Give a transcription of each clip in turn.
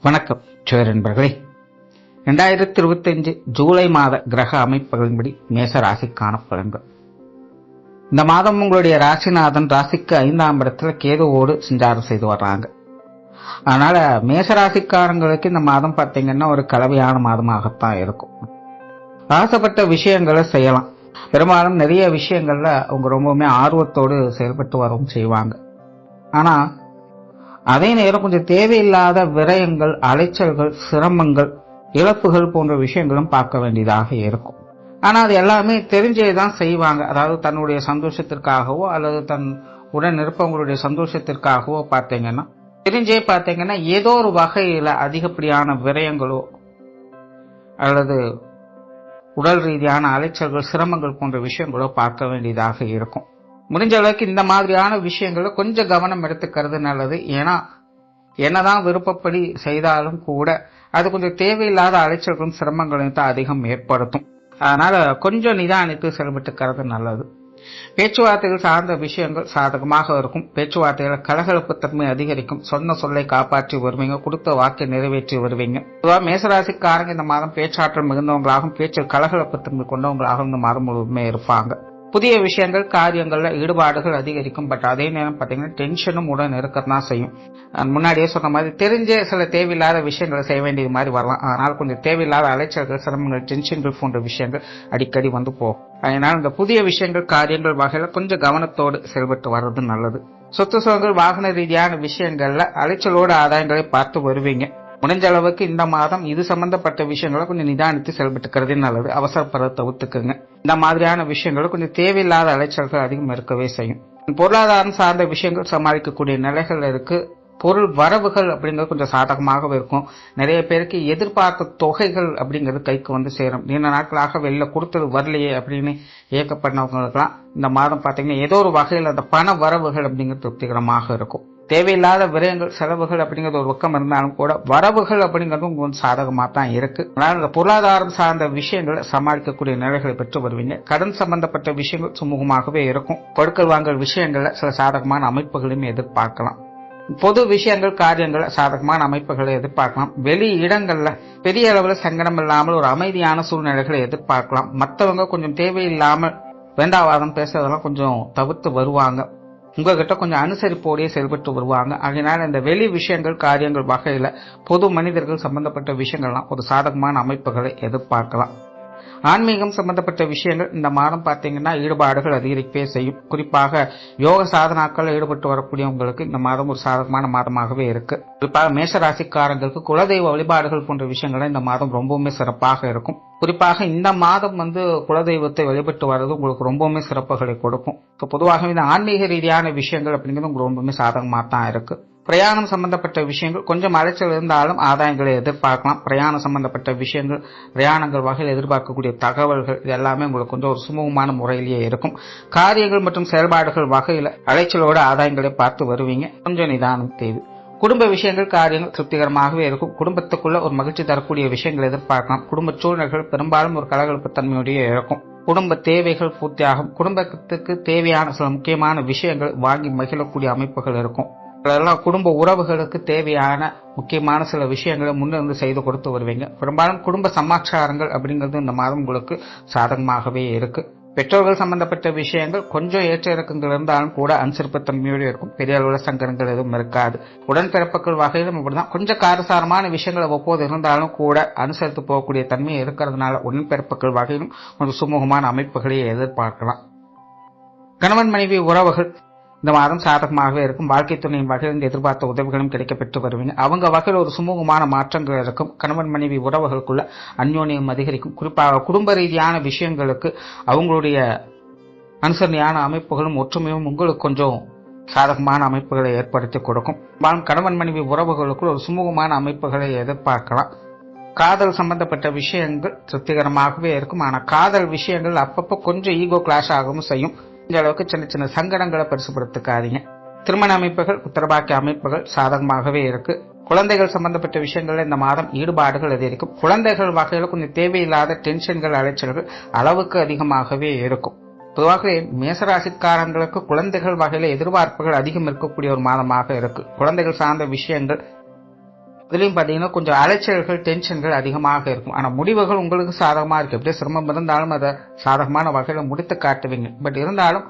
வணக்கம் நண்பர்களே. 2025 ஜூலை மாத கிரக அமைப்புகளின்படி மேச ராசிக்கான பலன்கள். இந்த மாதம் உங்களுடைய ராசிநாதன் ராசிக்கு 5ஆம் இடத்துல கேதுவோடு சஞ்சாரம் செய்து வர்றாங்க. அதனால மேச ராசிக்காரங்களுக்கு இந்த மாதம் பார்த்தீங்கன்னா ஒரு கலவையான மாதமாகத்தான் இருக்கும். ஆசைப்பட்ட விஷயங்களை செய்யலாம். பெரும்பாலும் நிறைய விஷயங்கள்ல அவங்க ரொம்பவுமே ஆர்வத்தோடு செயல்பட்டு வரவும் செய்வாங்க. ஆனா அதே நேரம் கொஞ்சம் தேவையில்லாத விரயங்கள், அலைச்சல்கள், சிரமங்கள், இழப்புகள் போன்ற விஷயங்களும் பார்க்க வேண்டியதாக இருக்கும். ஆனா அது எல்லாமே தெரிஞ்சேதான் செய்வாங்க. அதாவது தன்னுடைய சந்தோஷத்திற்காகவோ அல்லது தன் உடன் இருப்பவங்களுடைய சந்தோஷத்திற்காகவோ பார்த்தீங்கன்னா தெரிஞ்சே பார்த்தீங்கன்னா ஏதோ ஒரு வகையில அதிகப்படியான விரயங்களோ அல்லது உடல் ரீதியான அலைச்சல்கள், சிரமங்கள் போன்ற விஷயங்களோ பார்க்க வேண்டியதாக இருக்கும். முடிஞ்ச அளவுக்கு இந்த மாதிரியான விஷயங்களை கொஞ்சம் கவனம் எடுத்துக்கிறது நல்லது. ஏன்னா என்னதான் விருப்பப்படி செய்தாலும் கூட அது கொஞ்சம் தேவையில்லாத அலைச்சல்களும் சிரமங்களையும் தான் அதிகம் ஏற்படுத்தும். அதனால கொஞ்சம் நிதானித்து செயல்பட்டுக்கிறது நல்லது. பேச்சுவார்த்தைகள் சார்ந்த விஷயங்கள் சாதகமாக இருக்கும். பேச்சுவார்த்தைகள் கலகலப்பு தன்மை அதிகரிக்கும். சொன்ன சொல்லை காப்பாற்றி வருவீங்க. கொடுத்த வாக்கை நிறைவேற்றி வருவீங்க. பொதுவாக மேசராசிக்காரங்க இந்த மாதம் பேச்சாற்றல் மிகுந்தவங்களாகவும் பேச்சு கலகலப்பு தன்மை கொண்டவங்களாகவும் இந்த மாதம் முழுவதுமே இருப்பாங்க. புதிய விஷயங்கள், காரியங்கள்ல ஈடுபாடுகள் அதிகரிக்கும். பட் அதே நேரம் பார்த்தீங்கன்னா டென்ஷனும் உடன் இருக்கத்தான் செய்யும். முன்னாடியே சொன்ன மாதிரி தெரிஞ்சே சில தேவையில்லாத விஷயங்களை செய்ய வேண்டியது மாதிரி வரலாம். அதனால கொஞ்சம் தேவையில்லாத அலைச்சல்கள், சிரமங்கள், டென்ஷன்கள் போன்ற விஷயங்கள் அடிக்கடி வந்து போகும். அதனால இந்த புதிய விஷயங்கள், காரியங்கள் வகையில கொஞ்சம் கவனத்தோடு செயல்பட்டு வர்றது நல்லது. சொத்து சுகங்கள், வாகன ரீதியான விஷயங்கள்ல அலைச்சலோடு ஆதாயங்களை பார்த்து வருவீங்க. முடிஞ்ச அளவுக்கு இந்த மாதம் இது சம்பந்தப்பட்ட விஷயங்களை கொஞ்சம் நிதானித்து செயல்பட்டுக்கிறதே நல்லது. அவசரப்படுறத தவிர்த்துக்குங்க. இந்த மாதிரியான விஷயங்கள் கொஞ்சம் தேவையில்லாத அலைச்சல்கள் அதிகம் இருக்கவே செய்யும். பொருளாதாரம் சார்ந்த விஷயங்கள் சமாளிக்கக்கூடிய நிலைகள் இருக்கு. பொருள் வரவுகள் அப்படிங்கிறது கொஞ்சம் சாதகமாகவே இருக்கும். நிறைய பேருக்கு எதிர்பார்த்த தொகைகள் அப்படிங்கிறது கைக்கு வந்து சேரும். நீண்ட நாட்களாக வெளில கொடுத்தது வரலையே அப்படின்னு இயக்கப்பட்டவங்களுக்கெல்லாம் இந்த மாதம் பார்த்தீங்கன்னா ஏதோ ஒரு வகையில் அந்த பண வரவுகள் அப்படிங்கிறது திருப்திகரமாக இருக்கும். தேவையில்லாத விரயங்கள், செலவுகள் அப்படிங்கிறது ஒரு பக்கம் இருந்தாலும் கூட வரவுகள் அப்படிங்கிறதும் கொஞ்சம் சாதகமாக தான் இருக்கு. அதனால இந்த பொருளாதாரம் சார்ந்த விஷயங்களை சமாளிக்கக்கூடிய நிலைகளை பெற்று வருவீங்க. கடன் சம்பந்தப்பட்ட விஷயங்கள் சுமூகமாகவே இருக்கும். கொடுக்கல் வாங்கல் விஷயங்கள்ல சில சாதகமான அமைப்புகளையும் எதிர்பார்க்கலாம். பொது விஷயங்கள், காரியங்கள் சாதகமான அமைப்புகளை எதிர்பார்க்கலாம். வெளி இடங்கள்ல பெரிய அளவில் சங்கடம் இல்லாமல் ஒரு அமைதியான சூழ்நிலைகளை எதிர்பார்க்கலாம். மற்றவங்க கொஞ்சம் தேவையில்லாமல் வேண்டாவாதம் பேசுறதெல்லாம் கொஞ்சம் தவிர்த்து வருவாங்க. உங்ககிட்ட கொஞ்சம் அனுசரிப்போடையே செயல்பட்டு வருவாங்க. அதனால இந்த வெளி விஷயங்கள், காரியங்கள் வகையில பொது மனிதர்கள் சம்பந்தப்பட்ட விஷயங்கள்லாம் ஒரு சாதகமான அமைப்புகளை எதிர்பார்க்கலாம். ஆன்மீகம் சம்பந்தப்பட்ட விஷயங்கள் இந்த மாதம் பார்த்தீங்கன்னா ஈடுபாடுகள் அதிகரிக்கவே செய்யும். குறிப்பாக யோக சாதனாக்கள் ஈடுபட்டு வரக்கூடியவங்களுக்கு இந்த மாதம் ஒரு சாதகமான மாதமாகவே இருக்கு. குறிப்பாக மேசராசிக்காரங்களுக்கு குலதெய்வ வழிபாடுகள் போன்ற விஷயங்கள் இந்த மாதம் ரொம்பவுமே சிறப்பாக இருக்கும். குறிப்பாக இந்த மாதம் குலதெய்வத்தை வழிபட்டு வர்றது உங்களுக்கு ரொம்பவுமே சிறப்புகளை கொடுக்கும். பொதுவாக இந்த ஆன்மீக ரீதியான விஷயங்கள் அப்படிங்கிறது உங்களுக்கு ரொம்பவுமே சாதகமாக தான் இருக்கு. பிரயாணம் சம்பந்தப்பட்ட விஷயங்கள் கொஞ்சம் அலைச்சல் இருந்தாலும் ஆதாயங்களை எதிர்பார்க்கலாம். பிரயாணம் சம்பந்தப்பட்ட விஷயங்கள், பிரயாணங்கள் வகையில் எதிர்பார்க்கக்கூடிய தகவல்கள் இது எல்லாமே உங்களுக்கு கொஞ்சம் ஒரு சுமூகமான முறையிலேயே இருக்கும். காரியங்கள் மற்றும் செயல்பாடுகள் வகையில் அலைச்சலோட ஆதாயங்களை பார்த்து வருவீங்க. கொஞ்சம் நிதானம் தேவை. குடும்ப விஷயங்கள், காரியங்கள் திருப்திகரமாகவே இருக்கும். குடும்பத்துக்குள்ள ஒரு மகிழ்ச்சி தரக்கூடிய விஷயங்கள் எதிர்பார்க்கலாம். குடும்ப சூழ்நிலைகள் பெரும்பாலும் ஒரு கலகலப்பு தன்மையுடைய இருக்கும். குடும்ப தேவைகள் பூர்த்தியாகும். குடும்பத்துக்கு தேவையான சில முக்கியமான விஷயங்கள் வாங்கி மகிழக்கூடிய அமைப்புகள் இருக்கும். அதெல்லாம் குடும்ப உறவுகளுக்கு தேவையான முக்கியமான சில விஷயங்களை முன்னிருந்து செய்து கொடுத்து வருவீங்க. பெரும்பாலும் குடும்ப சமாச்சாரங்கள் அப்படிங்கிறது இந்த மாதம் உங்களுக்கு சாதகமாகவே இருக்கு. பெற்றோர்கள் சம்பந்தப்பட்ட விஷயங்கள் கொஞ்சம் ஏற்ற இறக்கங்கள் இருந்தாலும் கூட அனுசரிப்புத்தன்மையோடு இருக்கும். பெரிய அளவில் சங்கடங்கள் எதுவும் இருக்காது. உடன்பிறப்புகள் வகையிலும் இப்படிதான் கொஞ்சம் காரசாரமான விஷயங்கள் ஒவ்வொரு இருந்தாலும் கூட அனுசரித்து போகக்கூடிய தன்மை இருக்கிறதுனால உடன்பிறப்புகள் வகையிலும் கொஞ்சம் சுமூகமான அமைப்புகளை எதிர்பார்க்கலாம். கணவன் மனைவி உறவுகள் இந்த மாதம் சாதகமாகவே இருக்கும். வாழ்க்கை துணையின் வகையில் எதிர்பார்த்த உதவிகளும் கிடைக்கப்பெற்று வருவீங்க. அவங்க வகையில் ஒரு சுமூகமான மாற்றங்கள் இருக்கும். கணவன் மனைவி உறவுகளுக்குள்ள அந்யோன்யம் அதிகரிக்கும். குறிப்பாக குடும்ப ரீதியான விஷயங்களுக்கு அவங்களுடைய அனுசரணையான அமைப்புகளும் ஒற்றுமையும் உங்களுக்கு கொஞ்சம் சாதகமான அமைப்புகளை ஏற்படுத்தி கொடுக்கும். கணவன் மனைவி உறவுகளுக்குள் ஒரு சுமூகமான அமைப்புகளை எதிர்பார்க்கலாம். காதல் சம்பந்தப்பட்ட விஷயங்கள் திருப்திகரமாகவே இருக்கும். ஆனால் காதல் விஷயங்கள் அப்பப்போ கொஞ்சம் ஈகோ கிளாஷ் ஆகவும் செய்யும். இந்த அளவுக்கு சின்ன சின்ன சங்கடங்களை பெருசுபடுத்திக்காதீங்க. திருமண அமைப்புகள், உத்தரபாக்கிய அமைப்புகள் சாதகமாகவே இருக்கு. குழந்தைகள் சம்பந்தப்பட்ட விஷயங்கள்ல இந்த மாதம் ஈடுபாடுகள் அதிகரிக்கும். குழந்தைகள் வகையில் கொஞ்சம் தேவையில்லாத டென்ஷன்கள், அலைச்சல்கள் அளவுக்கு அதிகமாகவே இருக்கும். பொதுவாகவே மேசராசிக்காரங்களுக்கு குழந்தைகள் வகையில எதிர்பார்ப்புகள் அதிகம் இருக்கக்கூடிய ஒரு மாதமாக இருக்கு. குழந்தைகள் சார்ந்த விஷயங்கள் இதுலயும் பாத்தீங்கன்னா கொஞ்சம் அலைச்சல்கள், டென்ஷன்கள் அதிகமாக இருக்கும். ஆனா முடிவுகள் உங்களுக்கு சாதகமா இருக்கு. எப்படியே சிரமம் இருந்தாலும் அதை சாதகமான வகையில முடித்து காட்டுவீங்க. பட் இருந்தாலும்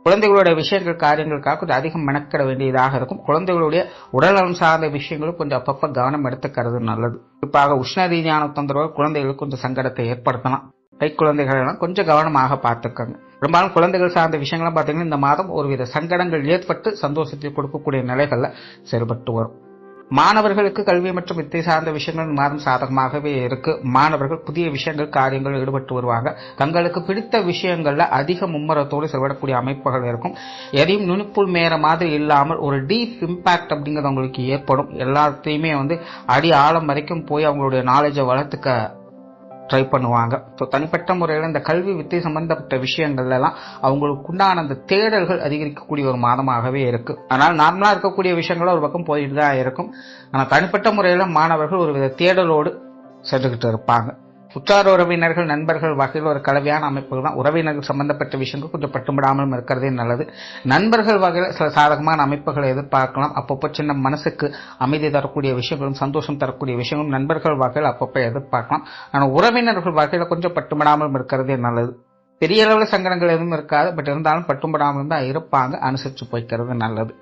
குழந்தைகளுடைய விஷயங்கள், காரியங்களுக்காக கொஞ்சம் அதிகம் மெனக்கிட வேண்டியதாக இருக்கும். குழந்தைகளுடைய உடல்நலம் சார்ந்த விஷயங்களும் கொஞ்சம் அப்பப்ப கவனம் எடுத்துக்கிறது நல்லது. குறிப்பாக உஷ்ண ரீதியான தொந்தரவு குழந்தைகளுக்கு கொஞ்சம் சங்கடத்தை ஏற்படுத்தலாம். கை குழந்தைகள் எல்லாம் கொஞ்சம் கவனமாக பார்த்துக்கோங்க. பெரும்பாலும் குழந்தைகள் சார்ந்த விஷயங்கள்லாம் பாத்தீங்கன்னா இந்த மாதம் ஒருவித சங்கடங்கள் ஏற்பட்டு சந்தோஷத்தை கொடுக்கக்கூடிய நிலைகள்ல செயல்பட்டு வரும். மாணவர்களுக்கு கல்வி மற்றும் வித்தை சார்ந்த விஷயங்கள் மாதம் சாதகமாகவே இருக்கு. மாணவர்கள் புதிய விஷயங்கள், காரியங்கள் ஈடுபட்டு வருவாங்க. தங்களுக்கு பிடித்த விஷயங்கள்ல அதிக மும்முரத்தோடு செயல்படக்கூடிய அமைப்புகள் இருக்கும். எதையும் நுனிப்புள் மேற மாதிரி இல்லாமல் ஒரு டீப் இம்பாக்ட் அப்படிங்கிறது அவங்களுக்கு ஏற்படும். எல்லாத்தையுமே அடி ஆழம் வரைக்கும் போய் அவங்களுடைய நாலேஜை வளர்த்துக்க ட்ரை பண்ணுவாங்க. தனிப்பட்ட முறையில் இந்த கல்வி வித்தை சம்பந்தப்பட்ட விஷயங்கள்ல எல்லாம் அவங்களுக்கு உண்டான அந்த தேடல்கள் அதிகரிக்கக்கூடிய ஒரு மாதமாகவே இருக்கு. ஆனால் நார்மலா இருக்கக்கூடிய விஷயங்களும் ஒரு பக்கம் போயிட்டு தான் இருக்கும். ஆனா தனிப்பட்ட முறையில மாணவர்கள் ஒரு வித தேடலோடு சென்றுகிட்டு இருப்பாங்க. உற்றார் உறவினர்கள், நண்பர்கள் வகையில் ஒரு கலவையான அமைப்புகள் தான். உறவினர்கள் சம்பந்தப்பட்ட விஷயங்கள் கொஞ்சம் பட்டுமிடாமலும் இருக்கிறதே நல்லது. நண்பர்கள் வகையில் சில சாதகமான அமைப்புகளை எதிர்பார்க்கலாம். அப்பப்போ சின்ன மனசுக்கு அமைதி தரக்கூடிய விஷயங்களும், சந்தோஷம் தரக்கூடிய விஷயங்களும் நண்பர்கள் வகையில் அப்பப்போ எதிர்பார்க்கலாம். ஆனால் உறவினர்கள் வகையில் கொஞ்சம் பட்டுமிடாமலும் இருக்கிறதே நல்லது. பெரிய அளவில் சங்கடங்கள் எதுவும் இருக்காது. பட் இருந்தாலும் பட்டுமிடாமலும் தான் இருப்பாங்க. அனுசரித்து போய்க்கிறது நல்லது.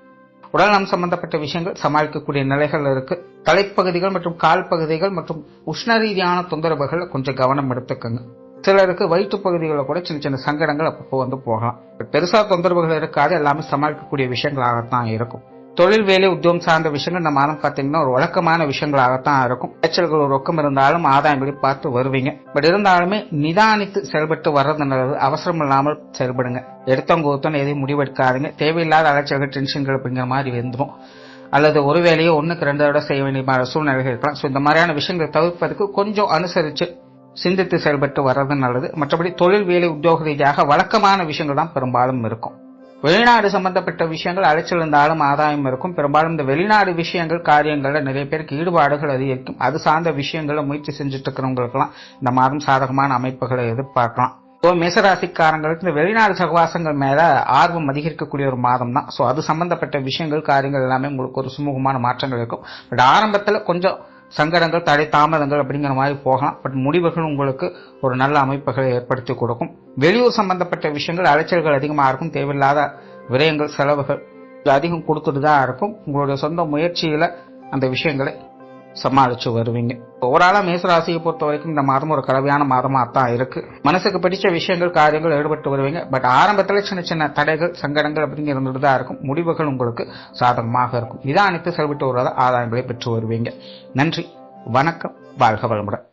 உடல்நலம் சம்பந்தப்பட்ட விஷயங்கள் சமாளிக்கக்கூடிய நிலைகள் இருக்கு. தலைப்பகுதிகள் மற்றும் கால் பகுதிகள் மற்றும் உஷ்ண ரீதியான தொந்தரவுகள் கொஞ்சம் கவனம் எடுத்துக்கோங்க. சிலருக்கு வயிற்று பகுதிகளில் கூட சின்ன சின்ன சங்கடங்கள் அப்பப்போ போகலாம். பெருசா தொந்தரவுகள் இருக்காது. எல்லாமே சமாளிக்கக்கூடிய விஷயங்களாகத்தான் இருக்கும். தொழில், வேலை, உத்தியோகம் சார்ந்த விஷயங்கள் இந்த மாதம் பார்த்தீங்கன்னா ஒரு வழக்கமான விஷயங்களாகத்தான் இருக்கும். அலைச்சல்கள் ஒரு ரொக்கம் இருந்தாலும் ஆதாயங்களை பார்த்து வருவீங்க. பட் இருந்தாலுமே நிதானித்து செயல்பட்டு வர்றது நல்லது. அவசரம் இல்லாமல் செயல்படுங்க. எடுத்தவங்க ஒருத்தவங்க எதையும் முடிவெடுக்காதீங்க. தேவையில்லாத அலைச்சல்கள், டென்ஷன்கள் அப்படிங்கிற மாதிரி வந்துடும். அல்லது ஒரு வேலையை 1க்கு 2 தடவை செய்ய வேண்டிய சூழ்நிலைகள் இருக்கலாம். ஸோ இந்த மாதிரியான விஷயங்களை தவிர்ப்பதற்கு கொஞ்சம் அனுசரித்து சிந்தித்து செயல்பட்டு வர்றது நல்லது. மற்றபடி தொழில், வேலை, உத்தியோக ரீதியாக வழக்கமான விஷயங்கள் தான் பெரும்பாலும் இருக்கும். வெளிநாடு சம்பந்தப்பட்ட விஷயங்கள் அலைச்சல் இருந்தாலும் ஆதாயம் இருக்கும். பெரும்பாலும் இந்த வெளிநாடு விஷயங்கள், காரியங்கள்ல நிறைய பேருக்கு ஈடுபாடுகள் அதிகரிக்கும். அது சார்ந்த விஷயங்களை முயற்சி செஞ்சுட்டு இருக்கிறவங்களுக்கெல்லாம் இந்த மாதம் சாதகமான அமைப்புகளை எதிர்பார்க்கலாம். மேசராசிக்காரங்களுக்கு இந்த வெளிநாடு சகவாசங்கள் மேல ஆர்வம் அதிகரிக்கக்கூடிய ஒரு மாதம் தான். ஸோ அது சம்பந்தப்பட்ட விஷயங்கள், காரியங்கள் எல்லாமே உங்களுக்கு ஒரு சுமூகமான மாற்றங்கள் இருக்கும். பட் ஆரம்பத்துல கொஞ்சம் சங்கடங்கள், தடை, தாமதங்கள் அப்படிங்கிற மாதிரி போகலாம். பட் முடிவுகள் உங்களுக்கு ஒரு நல்ல அமைப்புகளை ஏற்படுத்தி கொடுக்கும். வெளியூர் சம்பந்தப்பட்ட விஷயங்கள் அலைச்சல்கள் அதிகமாக இருக்கும். தேவையில்லாத விரயங்கள், செலவுகள் அதிகம் கொடுத்துட்டு தான் இருக்கும். உங்களுடைய சொந்த முயற்சியில அந்த விஷயங்களை சமாளிச்சு வருவீங்க. ஓவராலா மேசராசியை பொறுத்த வரைக்கும் இந்த மாதம் ஒரு கலவையான மாதமா தான் இருக்கு. மனசுக்கு பிடிச்ச விஷயங்கள், காரியங்கள் ஈடுபட்டு வருவீங்க. பட் ஆரம்பத்துல சின்ன சின்ன தடைகள், சங்கடங்கள் அப்படிங்கிற இருந்துட்டு தான் இருக்கும். முடிவுகள் உங்களுக்கு சாதகமாக இருக்கும். நிதானித்து செயல்பட்டு வருவதால் ஆதாயங்களை பெற்று வருவீங்க. நன்றி, வணக்கம், வாழ்க வளமுடன்.